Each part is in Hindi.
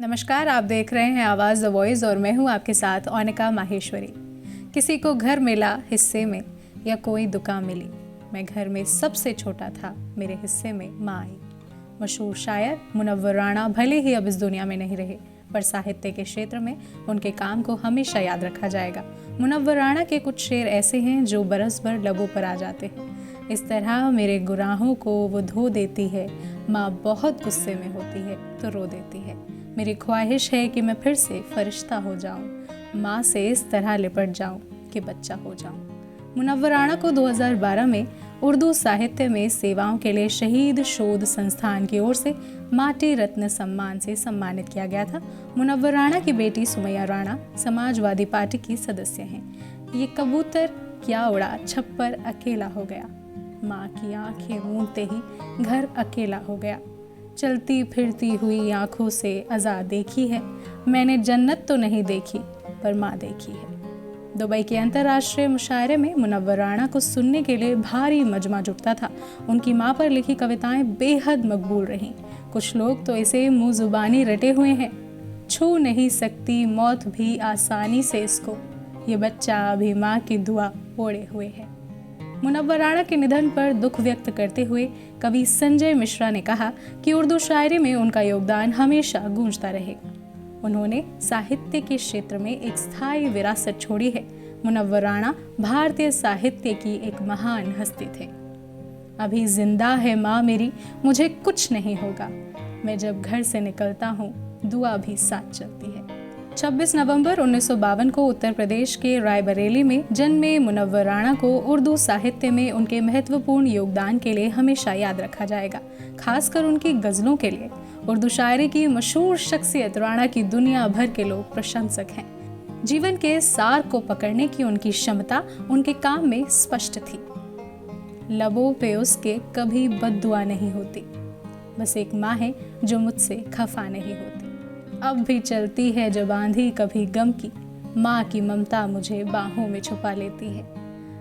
नमस्कार, आप देख रहे हैं आवाज़ द वॉइस और मैं हूं आपके साथ ओनिका माहेश्वरी। किसी को घर मिला हिस्से में या कोई दुकान मिली, मैं घर में सबसे छोटा था, मेरे हिस्से में माँ आई। मशहूर शायर मुनव्वर राणा भले ही अब इस दुनिया में नहीं रहे, पर साहित्य के क्षेत्र में उनके काम को हमेशा याद रखा जाएगा। मुनव्वर राणा के कुछ शेर ऐसे हैं जो बरस भर लबों पर आ जाते हैं। इस तरह मेरे गुनाहों को वो धो देती है, माँ बहुत गुस्से में होती है तो रो देती है। मेरी ख्वाहिश है कि मैं फिर से फरिश्ता हो जाऊं, माँ से इस तरह लिपट जाऊं कि बच्चा हो जाऊं। मुनव्वर राणा को 2012 में उर्दू साहित्य में सेवाओं के लिए शहीद शोध संस्थान की ओर से माटी रत्न सम्मान से सम्मानित किया गया था। मुनव्वर राणा की बेटी सुमैया राणा समाजवादी पार्टी की सदस्य हैं। ये कबूतर क्या उड़ा छप्पर अकेला हो गया, माँ की आंखें मूंदते ही घर अकेला हो गया। चलती फिरती हुई आंखों से अज़ा देखी है, मैंने जन्नत तो नहीं देखी पर माँ देखी है। दुबई के अंतर्राष्ट्रीय मुशायरे में मुनव्वर राणा को सुनने के लिए भारी मजमा जुटता था। उनकी माँ पर लिखी कविताएं बेहद मकबूल रहीं। कुछ लोग तो इसे मुँह जुबानी रटे हुए हैं। छू नहीं सकती मौत भी आसानी से इसको, ये बच्चा अभी माँ की दुआ ओढ़े हुए है। मुनव्वर राणा के निधन पर दुख व्यक्त करते हुए कवि संजय मिश्रा ने कहा कि उर्दू शायरी में उनका योगदान हमेशा गूंजता रहेगा। उन्होंने साहित्य के क्षेत्र में एक स्थायी विरासत छोड़ी है। मुनव्वर राणा भारतीय साहित्य की एक महान हस्ती थे। अभी जिंदा है माँ मेरी, मुझे कुछ नहीं होगा, मैं जब घर से निकलता हूँ दुआ भी साथ चलती है। 26 नवंबर 1952 को उत्तर प्रदेश के रायबरेली में जन्मे मुनव्वर राणा को उर्दू साहित्य में उनके महत्वपूर्ण योगदान के लिए हमेशा याद रखा जाएगा, खासकर उनकी गज़लों के लिए। उर्दू शायरी की मशहूर शख्सियत राणा की दुनिया भर के लोग प्रशंसक हैं। जीवन के सार को पकड़ने की उनकी क्षमता उनके काम में स्पष्ट थी। लबों पे उसके कभी बद्दुआ नहीं होती, बस एक माँ है जो मुझसे खफा नहीं होती। अब भी चलती है जब आंधी कभी गम की, माँ की ममता मुझे बाहों में छुपा लेती है।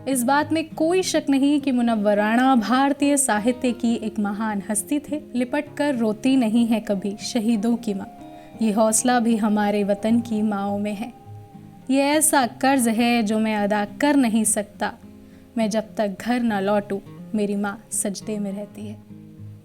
इस बात में कोई शक नहीं कि मुनव्वर राणा भारतीय साहित्य की एक महान हस्ती थे। लिपट कर रोती नहीं है कभी शहीदों की माँ, ये हौसला भी हमारे वतन की माँओं में है। ये ऐसा कर्ज है जो मैं अदा कर नहीं सकता, मैं जब तक घर न लौटूं मेरी माँ सजदे में रहती है।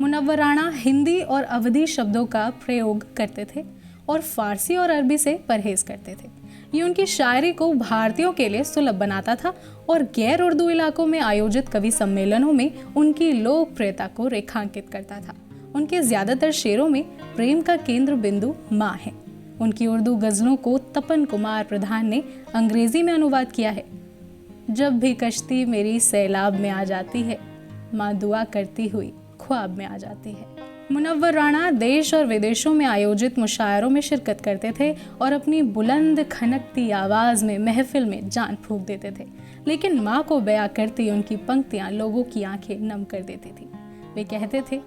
मुनव्वर राणा हिंदी और अवधी शब्दों का प्रयोग करते थे और फारसी और अरबी से परहेज करते थे। ये उनकी शायरी को भारतीयों के लिए सुलभ बनाता था और गैर उर्दू इलाकों में आयोजित कवि सम्मेलनों में उनकी लोकप्रियता को रेखांकित करता था। उनके ज़्यादातर शेरों में प्रेम का केंद्र बिंदु माँ है। उनकी उर्दू गज़लों को तपन कुमार प्रधान ने अंग्रेजी में अनुवाद किया है। जब भी कश्ती मेरी सैलाब में आ जाती है, माँ दुआ करती हुई ख्वाब में आ जाती है। मुनव्वर राणा देश और विदेशों में आयोजित मुशायरों में शिरकत करते थे और अपनी बुलंद खनकती आवाज़ में महफिल में जान फूंक देते थे, लेकिन माँ को बयां करती उनकी पंक्तियाँ लोगों की आंखें नम कर देती थी। वे कहते थे,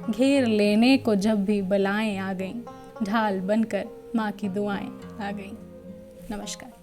घेर लेने को जब भी बलाएं आ गईं, ढाल बनकर माँ की दुआएं आ गईं। नमस्कार।